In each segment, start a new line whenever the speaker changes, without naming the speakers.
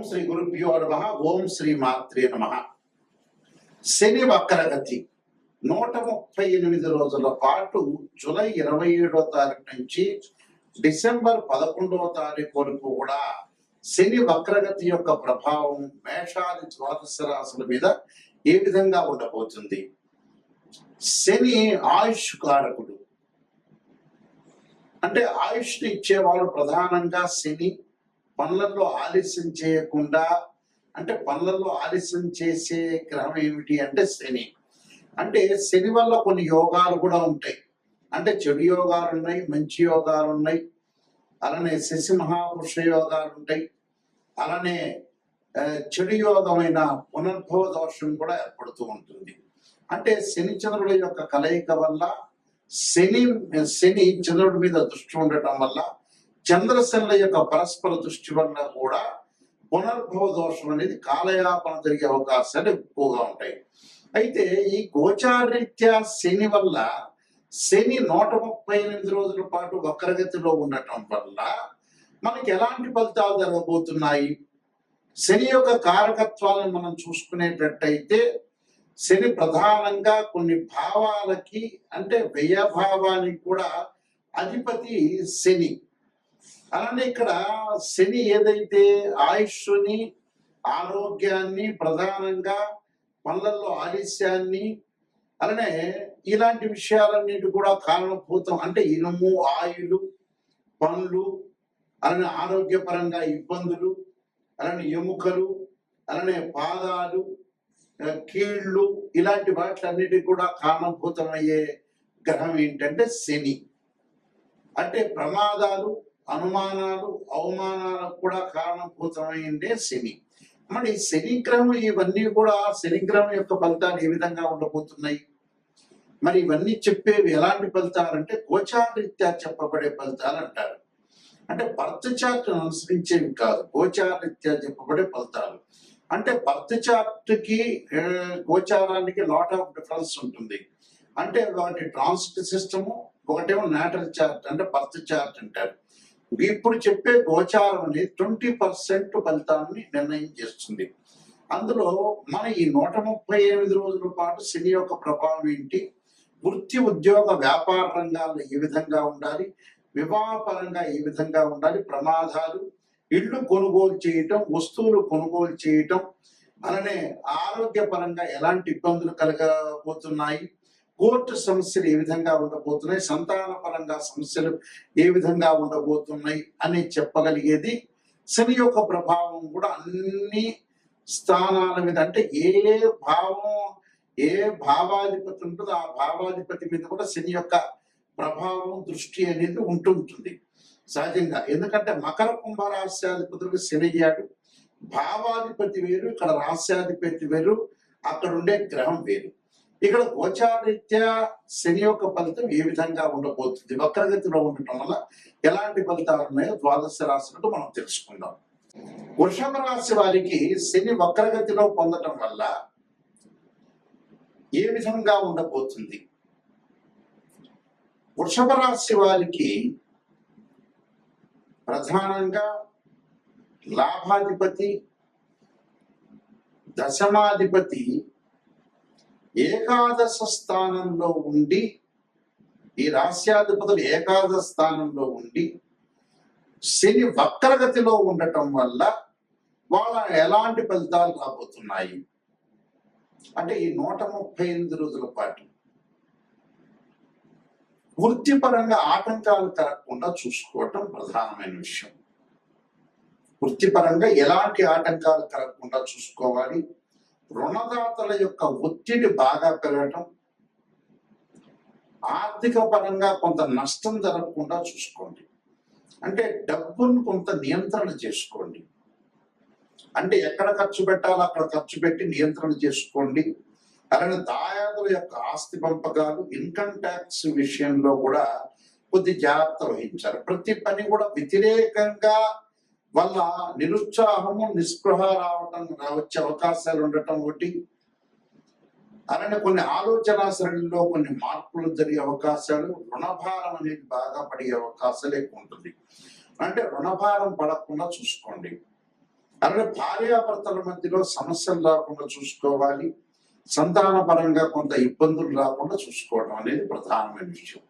శ్రీ గురుభ్యో నమః. ఓం శ్రీ మాత్రే నమః. శని వక్రగతి 138 రోజుల పాటు జూలై 27వ తారీఖు నుంచి డిసెంబర్ 11వ తారీఖు వరకు కూడా శని వక్రగతి యొక్క ప్రభావం మేషాది ద్వాదశ రాశుల మీద ఏ విధంగా ఉండబోతుంది? శని ఆయుష్ కారకుడు, అంటే ఆయుష్ని ఇచ్చేవాడు ప్రధానంగా శని. పనులలో ఆలస్యం చేయకుండా, అంటే పనులలో ఆలస్యం చేసే గ్రహం ఏమిటి అంటే శని. అంటే శని వల్ల కొన్ని యోగాలు కూడా ఉంటాయి. అంటే చెడు యోగాలు ఉన్నాయి, మంచి యోగాలు ఉన్నాయి. అలానే శశి మహాపురుష యోగాలు ఉంటాయి. అలానే చెడు యోగమైన పునర్భవ దోషం కూడా ఏర్పడుతూ ఉంటుంది. అంటే శని చంద్రుల యొక్క కలయిక వల్ల శని చంద్రుడి మీద దృష్టి ఉండటం వల్ల, చంద్రశనుల యొక్క పరస్పర దృష్టి వల్ల కూడా పునర్భవ దోషం అనేది కాలయాపన జరిగే అవకాశాలు ఎక్కువగా ఉంటాయి. అయితే ఈ గోచారరీత్యా శని వల్ల, శని 138 రోజుల పాటు వక్రగతిలో ఉండటం వల్ల మనకి ఎలాంటి ఫలితాలు జరగబోతున్నాయి? శని యొక్క కారకత్వాలను మనం చూసుకునేటట్టయితే, శని ప్రధానంగా కొన్ని భావాలకి, అంటే వ్యయభావానికి కూడా అధిపతి శని. అలానే ఇక్కడ శని ఏదైతే ఆయుష్ని, ఆరోగ్యాన్ని, ప్రధానంగా పనులలో ఆలస్యాన్ని, అలానే ఇలాంటి విషయాలన్నిటి కూడా కారణభూతం. అంటే ఇనుము, ఆయులు, పనులు, అలానే ఆరోగ్యపరంగా ఇబ్బందులు, అలానే ఎముకలు, అలానే పాదాలు, కీళ్ళు, ఇలాంటి వాటిలన్నిటికీ కూడా కారణభూతమయ్యే గ్రహం ఏంటంటే శని. అంటే ప్రమాదాలు, అనుమానాలు, అవమానాలకు కూడా కారణభూతమైందే శని. మరి శనిగ్రహం, ఇవన్నీ కూడా శనిగ్రహం యొక్క ఫలితాలు ఏ విధంగా ఉండబోతున్నాయి? మరి ఇవన్నీ చెప్పేవి ఎలాంటి ఫలితాలు అంటే గోచారరీత్యా చెప్పబడే ఫలితాలు అంటారు. అంటే బర్త్ చార్ట్ అనుసరించేవి కాదు, గోచారరీత్యా చెప్పబడే ఫలితాలు. అంటే బర్త్ చార్ట్ కి గోచారానికి లాట్ ఆఫ్ డిఫరెన్స్ ఉంటుంది. అంటే వాటి ట్రాన్సిట్ సిస్టము, ఒకటేమో నేటల్ చార్ట్, అంటే బర్త్ చార్ట్ అంటారు. ఇప్పుడు చెప్పే గోచారం అనేది 20% ఫలితాన్ని నిర్ణయం చేస్తుంది. అందులో మన ఈ 138 రోజుల పాటు శని యొక్క ప్రభావం ఏంటి, వృత్తి, ఉద్యోగ, వ్యాపార రంగాల్లో ఏ విధంగా ఉండాలి, వివాహపరంగా ఏ విధంగా ఉండాలి, ప్రమాదాలు, ఇళ్ళు కొనుగోలు చేయటం, వస్తువులు కొనుగోలు చేయటం, అలానే ఆరోగ్యపరంగా ఎలాంటి ఇబ్బందులు కలగబోతున్నాయి, కోర్టు సమస్యలు ఏ విధంగా ఉండబోతున్నాయి, సంతాన పరంగా సమస్యలు ఏ విధంగా ఉండబోతున్నాయి అని చెప్పగలిగేది శని యొక్క ప్రభావం కూడా అన్ని స్థానాల మీద. అంటే ఏ భావం, ఏ భావాధిపతి ఉంటుందో ఆ భావాధిపతి మీద కూడా శని యొక్క ప్రభావం, దృష్టి అనేది ఉంటుంటుంది సహజంగా. ఎందుకంటే మకర కుంభ రాశ్యాధిపతులకు శని అయ్యాడు. భావాధిపతి వేరు, ఇక్కడ రాశ్యాధిపతి వేరు, అక్కడ ఉండే గ్రహం వేరు. ఇక్కడ గోచారరీత్యా శని యొక్క ఫలితం ఏ విధంగా ఉండబోతుంది, వక్రగతిలో ఉండటం వల్ల ఎలాంటి ఫలితాలు ఉన్నాయో ద్వాదశ రాశులకు మనం తెలుసుకుందాం. వృషభ రాశి వారికి శని వక్రగతిలో పొందటం వల్ల ఏ విధంగా ఉండబోతుంది? వృషభ రాశి వారికి ప్రధానంగా లాభాధిపతి, దశమాధిపతి ఏకాదశ స్థానంలో ఉండి, ఈ రాశ్యాధిపతులు ఏకాదశ స్థానంలో ఉండి శని వక్రగతిలో ఉండటం వల్ల వాళ్ళ ఎలాంటి ఫలితాలు రాబోతున్నాయి అంటే, ఈ 138 రోజుల పాటు వృత్తిపరంగా ఆటంకాలు కలగకుండా చూసుకోవటం ప్రధానమైన విషయం. వృత్తిపరంగా ఎలాంటి ఆటంకాలు కలగకుండా చూసుకోవాలి. రుణదాతల యొక్క ఒత్తిడి బాగా పెరగటం, ఆర్థిక పరంగా కొంత నష్టం జరగకుండా చూసుకోండి. అంటే డబ్బును కొంత నియంత్రణ చేసుకోండి. అంటే ఎక్కడ ఖర్చు పెట్టాలో అక్కడ ఖర్చు పెట్టి నియంత్రణ చేసుకోండి. అలానే దాయాదుల యొక్క ఆస్తి పంపకాలు, ఇన్కమ్ ట్యాక్స్ విషయంలో కూడా కొద్ది జాగ్రత్త వహించాలి. ప్రతి పని కూడా వ్యతిరేకంగా వల్ల నిరుత్సాహము, నిస్పృహ వచ్చే అవకాశాలు ఉండటం ఒకటి. అలానే కొన్ని ఆలోచన సరళిలో కొన్ని మార్పులు జరిగే అవకాశాలు, రుణభారం అనేది బాగా పడే అవకాశాలు ఎక్కువ ఉంటుంది. అంటే రుణభారం పడకుండా చూసుకోండి. అలాగే భార్యాభర్తల మధ్యలో సమస్యలు రాకుండా చూసుకోవాలి. సంతాన పరంగా కొంత ఇబ్బందులు రాకుండా చూసుకోవడం అనేది ప్రధానమైన విషయం.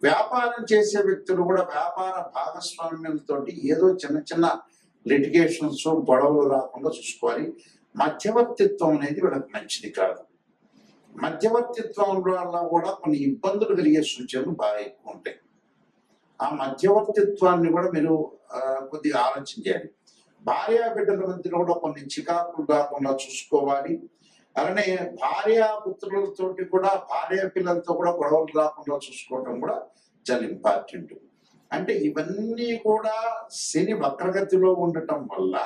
వ్యాపారం చేసే వ్యక్తులు కూడా వ్యాపార భాగస్వామ్యంతోటి ఏదో చిన్న చిన్న లిటిగేషన్స్ గొడవలు రాకుండా చూసుకోవాలి. మధ్యవర్తిత్వం అనేది వీళ్ళకి మంచిది కాదు. మధ్యవర్తిత్వం వల్ల కూడా కొన్ని ఇబ్బందులు కలిగే సూచనలు బాగా ఎక్కువ ఉంటాయి. ఆ మధ్యవర్తిత్వాన్ని కూడా మీరు కొద్దిగా ఆలోచించాలి. భార్యా బిడ్డల మధ్యలో కూడా కొన్ని చికాకులు రాకుండా చూసుకోవాలి. అలానే భార్యాపుత్రులతోటి కూడా భార్య పిల్లలతో కూడా గొడవలు రాకుండా చూసుకోవడం కూడా చాలా ఇంపార్టెంట్. అంటే ఇవన్నీ కూడా శని వక్రగతిలో ఉండటం వల్ల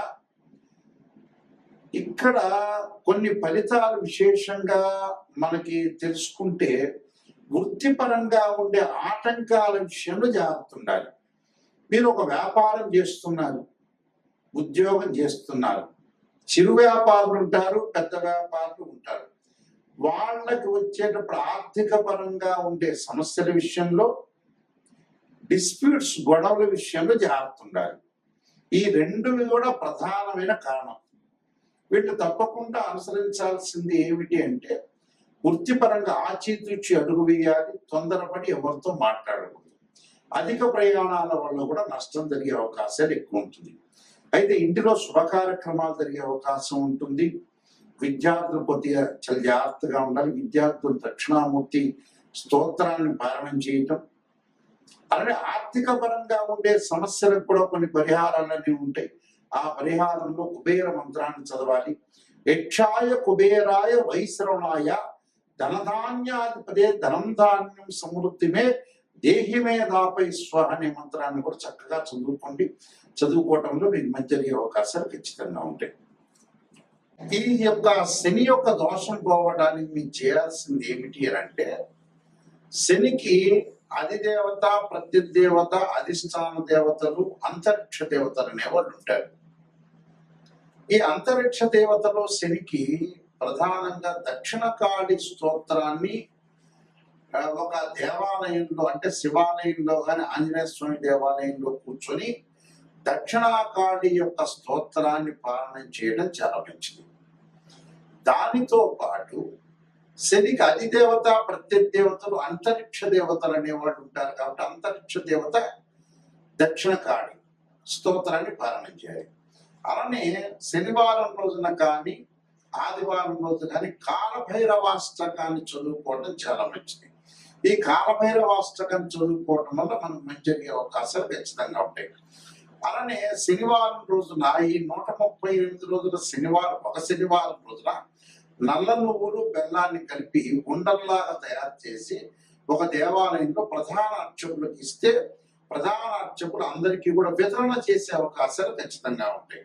ఇక్కడ కొన్ని ఫలితాలు విశేషంగా మనకి తెలుసుకుంటే వృత్తిపరంగా ఉండే ఆటంకాల విషయంలో జాగ్రత్త ఉండాలి. మీరు ఒక వ్యాపారం చేస్తున్నారు, ఉద్యోగం చేస్తున్నారు, చిరు వ్యాపారులు ఉంటారు, పెద్ద వ్యాపారులు ఉంటారు. వాళ్ళకి వచ్చేటప్పుడు ఆర్థిక పరంగా ఉండే సమస్యల విషయంలో, డిస్ప్యూట్స్ గొడవల విషయంలో జాగ్రత్త ఉండాలి. ఈ రెండు కూడా ప్రధానమైన కారణం. వీళ్ళు తప్పకుండా అనుసరించాల్సింది ఏమిటి అంటే వృత్తిపరంగా ఆచితూచి అడుగు వేయాలి. తొందరపడి ఎవరితో మాట్లాడకూడదు. అధిక ప్రయాణాల వల్ల కూడా నష్టం జరిగే అవకాశాలు ఎక్కువ ఉంటుంది. అయితే ఇంటిలో శుభ కార్యక్రమాలు జరిగే అవకాశం ఉంటుంది. విద్యార్థులు కొద్దిగా చాలా జాగ్రత్తగా ఉండాలి. విద్యార్థులు దక్షిణామూర్తి స్తోత్రాన్ని పారాయణం చేయటం. అలాగే ఆర్థిక పరంగా ఉండే సమస్యలకు కూడా కొన్ని పరిహారాలన్నీ ఉంటాయి. ఆ పరిహారంలో కుబేర మంత్రాన్ని చదవాలి. యక్షాయ కుబేరాయ వైశ్రవణాయ ధనధాన్యాధిపదే ధనం ధాన్యం సమృద్ధిమే దేహిమే దాపై స్వ అనే మంత్రాన్ని కూడా చక్కగా చదువుకోవటంలో మీకు మంచి జరిగే అవకాశాలు ఖచ్చితంగా ఉంటాయి. ఈ యొక్క శని యొక్క దోషం పోవడానికి మీకు చేయాల్సింది ఏమిటి అంటే శనికి అధిదేవత, ప్రత్యుదేవత, అధిష్టాన దేవతలు, అంతరిక్ష దేవతలు అనేవాళ్ళు ఉంటారు. ఈ అంతరిక్ష దేవతలో శనికి ప్రధానంగా దక్షిణకాళి స్తోత్రాన్ని ఒక దేవాలయంలో అంటే శివాలయంలో కానీ ఆంజనేయ స్వామి దేవాలయంలో కూర్చొని దక్షిణాకాళి యొక్క స్తోత్రాన్ని పాలన చేయడం చాలా మంచిది. దానితో పాటు శనికి అధిదేవత, ప్రత్యదేవతలు, అంతరిక్ష దేవతలు అనేవాళ్ళు ఉంటారు. కాబట్టి అంతరిక్ష దేవత దక్షిణకాళి స్తోత్రాన్ని పాలన చేయాలి. అలానే శనివారం రోజున కానీ ఆదివారం రోజు కానీ కాలభైరవాష్టకాన్ని చదువుకోవడం చాలా మంచిది. ఈ కాలభైరవాష్టకాన్ని చదువుకోవడం వల్ల మనకు మంచి జరిగే అవకాశాలు ఖచ్చితంగా ఉంటాయి. అలానే శనివారం రోజున ఈ 138 రోజుల శనివారం, ఒక శనివారం రోజున నల్ల నువ్వులు బెల్లాన్ని కలిపి ఉండల్లాగా తయారు చేసి ఒక దేవాలయంలో ప్రధాన అర్చకులకు ఇస్తే ప్రధాన అర్చకులు అందరికీ కూడా వితరణ చేసే అవకాశాలు ఖచ్చితంగా ఉంటాయి.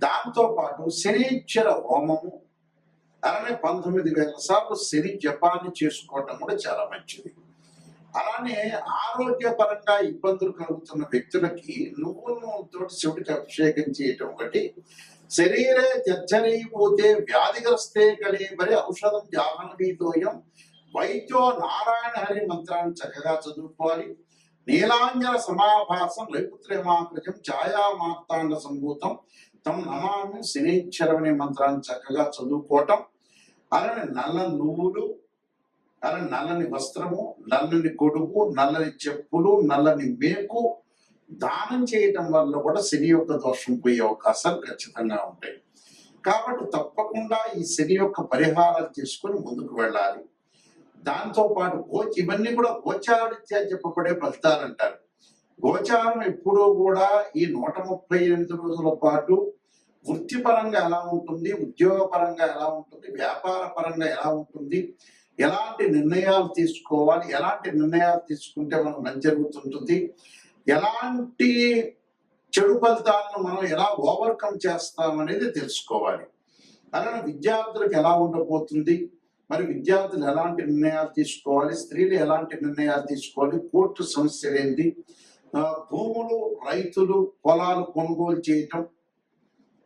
దాంతో పాటు శనీశ్వర హోమము, అలానే 19,000 సార్లు శని జపాన్ని చేసుకోవటం కూడా చాలా మంచిది. అలానే ఆరోగ్యపరంగా ఇబ్బందులు కలుగుతున్న వ్యక్తులకి నువ్వుల నూనెతో శివుడికి అభిషేకం చేయటం ఒకటి. శరీరే జర్జరైపోతే వ్యాధిగ్రస్తే కళేబరి ఔషధం జాహ్నవీతోయం వైద్యో నారాయణ హరి మంత్రాన్ని చక్కగా చదువుకోవాలి. నీలాంజన సమాభాసం లైపుత్రేమాకృతం ఛాయా మార్తాండ సంభూతం తం నమామి శనీశ్వరం అనే మంత్రాన్ని చక్కగా చదువుకోవటం. అలానే నల్ల నువ్వులు, అలానే నల్లని వస్త్రము, నల్లని గొడుగు, నల్లని చెప్పులు, నల్లని మేకు దానం చేయటం వల్ల కూడా శని యొక్క దోషం పోయే అవకాశాలు ఖచ్చితంగా ఉంటాయి. కాబట్టి తప్పకుండా ఈ శని యొక్క పరిహారాలు చేసుకొని ముందుకు వెళ్ళాలి. దాంతో పాటు ఇవన్నీ కూడా గోచారరీత్యా చెప్పబడే ఫలితాలు అంటారు. గోచారం ఎప్పుడూ కూడా ఈ 138 రోజుల పాటు వృత్తిపరంగా ఎలా ఉంటుంది, ఉద్యోగపరంగా ఎలా ఉంటుంది, వ్యాపార పరంగా ఎలా ఉంటుంది, ఎలాంటి నిర్ణయాలు తీసుకోవాలి, ఎలాంటి నిర్ణయాలు తీసుకుంటే మనకు మంచి జరుగుతుంటుంది, ఎలాంటి చెడు ఫలితాలను మనం ఎలా ఓవర్కమ్ చేస్తాం అనేది తెలుసుకోవాలి. అలానే విద్యార్థులకు ఎలా ఉండబోతుంది, మరి విద్యార్థులు ఎలాంటి నిర్ణయాలు తీసుకోవాలి, స్త్రీలు ఎలాంటి నిర్ణయాలు తీసుకోవాలి, కోర్టు సమస్యలు ఏంటి, భూములు, రైతులు, పొలాలు కొనుగోలు చేయటం,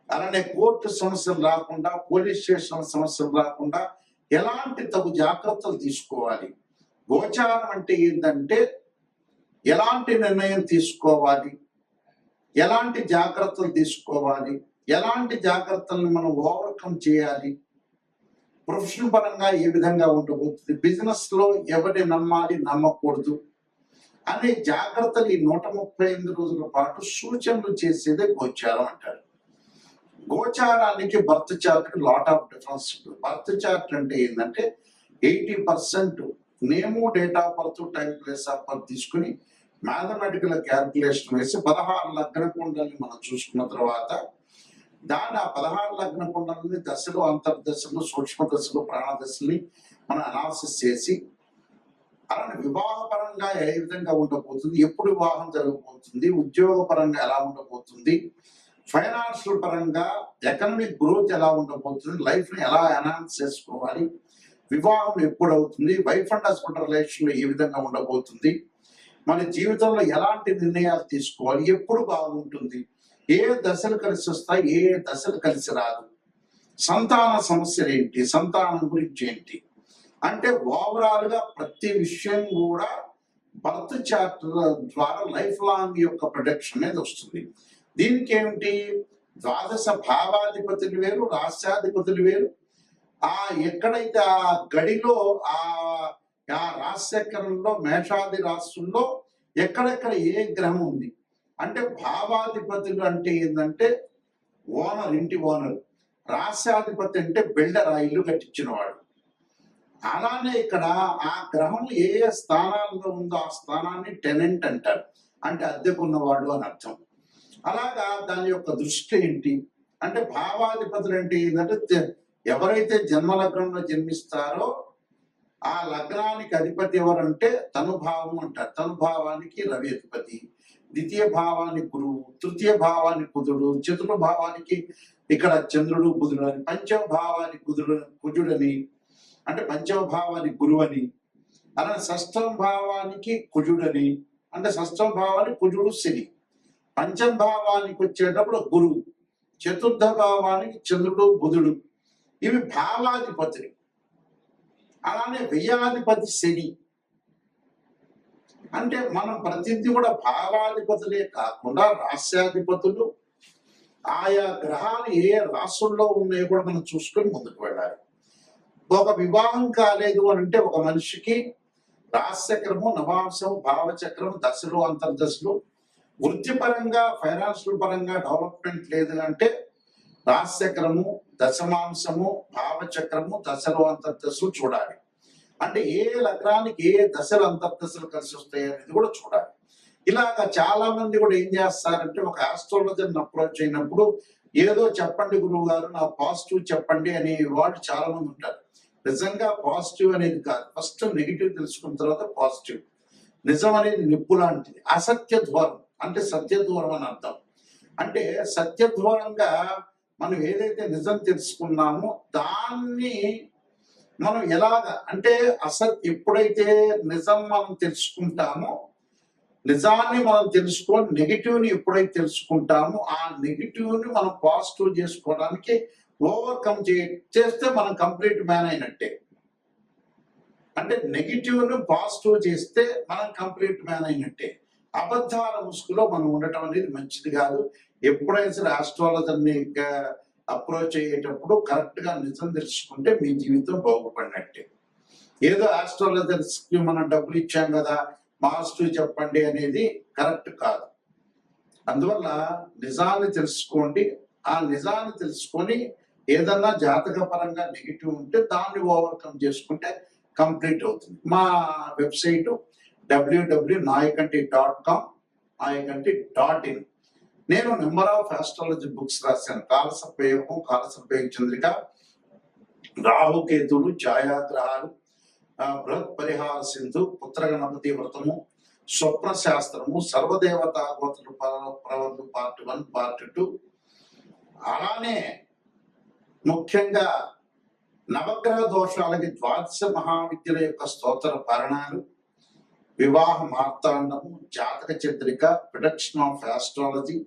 అలానే కోర్టు సమస్యలు రాకుండా, పోలీస్ స్టేషన్ సమస్యలు రాకుండా ఎలాంటి తగు జాగ్రత్తలు తీసుకోవాలి. గోచారం అంటే ఏంటంటే ఎలాంటి నిర్ణయం తీసుకోవాలి, ఎలాంటి జాగ్రత్తలు తీసుకోవాలి, ఎలాంటి జాగ్రత్తలను మనం ఓవర్కమ్ చేయాలి, ప్రొఫెషన్ పరంగా ఏ విధంగా ఉండబోతుంది, బిజినెస్ లో ఎవరిని నమ్మాలి నమ్మకూడదు అనే జాగ్రత్తలు ఈ 135 రోజుల పాటు సూచనలు చేసేదే గోచారం అంటారు. గోచారానికి బర్త్ చార్ట్ కి lot of difference. Birth chart అంటే ఏంటంటే 80% name, date of birth, time, place of birth తీసుకుని మ్యాథమెటికల్ క్యాల్కులేషన్ వేసి 16 లగ్న కుండల్ని మనం చూసుకున్న తర్వాత దాని ఆ 16 లగ్న కుండలని దశలు, అంతర్దశలు, సూక్ష్మ దశలు, ప్రాణదశల్ని మనం అనాలిసిస్ చేసి అలానే వివాహ పరంగా ఏ విధంగా ఉండబోతుంది, ఎప్పుడు వివాహం జరగబోతుంది, ఉద్యోగ పరంగా ఎలా ఉండబోతుంది, ఫైనాన్షియల్ పరంగా ఎకనామిక్ గ్రోత్ ఎలా ఉండబోతుంది, లైఫ్ ని ఎలా ఎన్హాన్స్ చేసుకోవాలి, వివాహం ఎప్పుడు అవుతుంది, వైఫ్ అండ్ హస్బెండ్ రిలేషన్ లో ఏ విధంగా ఉండబోతుంది, మన జీవితంలో ఎలాంటి నిర్ణయాలు తీసుకోవాలి, ఎప్పుడు బాగుంటుంది, ఏ దశలు కలిసి వస్తాయి, ఏ దశలు కలిసి రాదు, సంతాన సమస్యలు ఏంటి, సంతానం గురించి ఏంటి అంటే ఓవరాల్ గా ప్రతి విషయం కూడా బర్త్ చార్ట్ ద్వారా లైఫ్ లాంగ్ యొక్క ప్రొడక్షన్ అనేది వస్తుంది. దీనికి ఏమిటి, ద్వాదశ భావాధిపతులు వేరు, రాష్ట్రాధిపతులు వేరు. ఎక్కడైతే ఆ గడిలో ఆ రాశిచక్రంలో మేషాది రాశుల్లో ఎక్కడెక్కడ ఏ గ్రహం ఉంది అంటే భావాధిపతులు అంటే ఏంటంటే ఓనర్, ఇంటి ఓనర్. రాష్ట్రాధిపతి అంటే బిల్డర్, ఆ ఇల్లు కట్టించిన వాడు. అలానే ఇక్కడ ఆ గ్రహం ఏ ఏ స్థానాల్లో ఉందో ఆ స్థానాన్ని టెనెంట్ అంటారు, అంటే అద్దెకున్నవాడు అని అర్థం. అలాగా దాని యొక్క దృష్టి ఏంటి అంటే భావాధిపతులు అంటే ఏంటంటే ఎవరైతే జన్మ లగ్నంలో జన్మిస్తారో ఆ లగ్నానికి అధిపతి ఎవరంటే తనుభావం అంటారు. తనుభావానికి రవి అధిపతి, ద్వితీయ భావానికి గురువు, తృతీయ భావానికి కుజుడు, చతుర్థ భావానికి ఇక్కడ చంద్రుడు బుధుడు అని, పంచమ భావానికి కుజుడని అంటే పంచమ భావానికి గురువు అని, అలానే షష్టమ భావానికి కుజుడని అంటే షష్టమ భావానికి కుజుడు శని, పంచమ భావానికి వచ్చేటప్పుడు గురువు, చతుర్థ భావానికి చంద్రుడు బుధుడు. ఇవి భావాధిపతులు. అలానే వ్యయాధిపతి శని. అంటే మనం ప్రతిదీ కూడా భావాధిపతులే కాకుండా రాశ్యాధిపతులు ఆయా గ్రహాలు ఏ రాసుల్లో ఉన్నాయో కూడా మనం చూసుకొని ముందుకు వెళ్ళాలి. ఒక వివాహం కాలేదు అని అంటే ఒక మనిషికి రాశిచక్రము, నవాంశము, భావచక్రము, దశలు, అంతర్దశలు, వృత్తిపరంగా ఫైనాన్షియల్ పరంగా డెవలప్మెంట్ లేదు అంటే రాశిచక్రము, దశమాంశము, భావచక్రము, దశలు, అంతర్దశలు చూడాలి. అంటే ఏ లగ్నానికి ఏ దశలు, అంతర్దశలు కలిసి వస్తాయి అనేది కూడా చూడాలి. ఇలాగా చాలా మంది కూడా ఏం చేస్తారంటే ఒక ఆస్ట్రాలజర్ని అప్రోచ్ అయినప్పుడు ఏదో చెప్పండి గురువు గారు, నా పాజిటివ్ చెప్పండి అనే వాళ్ళు చాలా మంది ఉంటారు. నిజంగా పాజిటివ్ అనేది కాదు, ఫస్ట్ నెగిటివ్ తెలుసుకున్న తర్వాత పాజిటివ్. నిజం అనేది నిప్పు లాంటిది. అసత్య దూరం అంటే సత్య దూరం అని అర్థం. అంటే సత్య దూరంగా మనం ఏదైతే నిజం తెలుసుకున్నామో దాన్ని మనం ఎలాగా అంటే ఎప్పుడైతే నిజం మనం తెలుసుకుంటామో, నిజాన్ని మనం తెలుసుకొని నెగిటివ్ ని ఎప్పుడైతే తెలుసుకుంటామో ఆ నెగిటివ్ ని మనం పాజిటివ్ చేసుకోవడానికి ఓవర్కమ్ చేస్తే మనం కంప్లీట్ మ్యాన్ అయినట్టే. అంటే నెగిటివ్ ను పాజిటివ్ చేస్తే మనం కంప్లీట్ మ్యాన్ అయినట్టే. అబద్ధాల ముసుగులో మనం ఉండటం అనేది మంచిది కాదు. ఎప్పుడైనా సరే ఆస్ట్రాలజర్ని అప్రోచ్ అయ్యేటప్పుడు కరెక్ట్ గా నిజం తెలుసుకుంటే మీ జీవితం బాగుపడినట్టే. ఏదో ఆస్ట్రాలజర్స్ కి మనం డబ్బులు ఇచ్చాం కదా పాజిటివ్ చెప్పండి అనేది కరెక్ట్ కాదు. అందువల్ల నిజాన్ని తెలుసుకోండి. ఆ నిజాన్ని తెలుసుకొని ఏదన్నా జాతక పరంగా నెగిటివ్ ఉంటే దాన్ని ఓవర్కమ్ చేసుకుంటే కంప్లీట్ అవుతుంది. మా వెబ్సైట్ www.nayakanti.com, nayakanti.in. నేను నెంబర్ ఆఫ్ ఆస్ట్రాలజీ బుక్స్ రాశాను. కాలసర్పయోగం, కాలసర్పయోగ చంద్రిక, రాహుకేతుడు, ఛాయాగ్రహాలు, బృహత్ పరిహార సింధు, పుత్ర గణపతి వ్రతము, స్వప్న శాస్త్రము, సర్వదేవతా గోత్ర ప్రవర్తు పార్ట్ 1, పార్ట్ 2. అలానే ముఖ్యంగా నవగ్రహ దోషాలకి ద్వాదశ మహావిద్యల యొక్క స్తోత్ర పారణాలు, వివాహ మార్తాండము, జాతక Chandrika, production of astrology,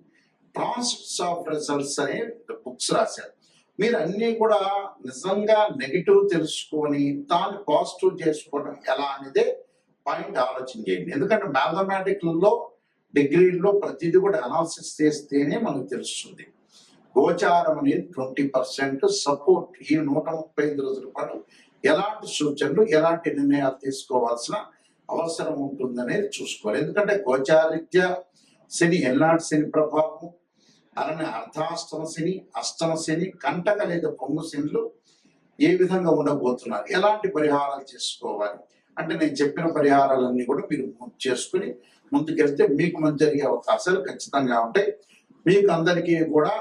transcripts of results అనే బుక్స్ రాశారు. మీరు అన్ని కూడా నిజంగా నెగిటివ్ తెలుసుకొని దాన్ని పాజిటివ్ చేసుకోవడం ఎలా అనేదే పాయింట్ ఆలోచన చేయండి. ఎందుకంటే మ్యాథమెటిక్స్లో డిగ్రీల్లో ప్రతిదీ కూడా అనాలిసిస్ చేస్తేనే మనకు తెలుస్తుంది. గోచారం అనేది 20% సపోర్ట్. ఈ 135 రోజుల పాటు ఎలాంటి సూచనలు, ఎలాంటి నిర్ణయాలు తీసుకోవాల్సిన అవసరం ఉంటుందనేది చూసుకోవాలి. ఎందుకంటే గోచారీత్యా శని ఎల్లాంటి శని ప్రభావం, అలానే అర్ధాష్టమ శని, అష్టమ శని, కంటక లేదా పొంగు శనులు ఏ విధంగా ఉండబోతున్నారు, ఎలాంటి పరిహారాలు చేసుకోవాలి అంటే నేను చెప్పిన పరిహారాలన్నీ కూడా మీరు చేసుకుని ముందుకెళ్తే మీకు మంచి జరిగే అవకాశాలు ఖచ్చితంగా ఉంటాయి. మీకు అందరికీ కూడా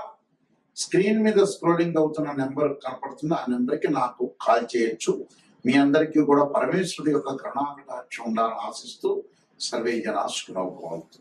స్క్రీన్ మీద స్క్రోలింగ్ అవుతున్న నెంబర్ కనపడుతుంది, ఆ నెంబర్కి నాకు కాల్ చేయొచ్చు. మీ అందరికీ కూడా పరమేశ్వరుడి యొక్క కరుణాకటాక్షం ఉండాలని ఆశిస్తూ సర్వే జనా సుఖినో భవంతు.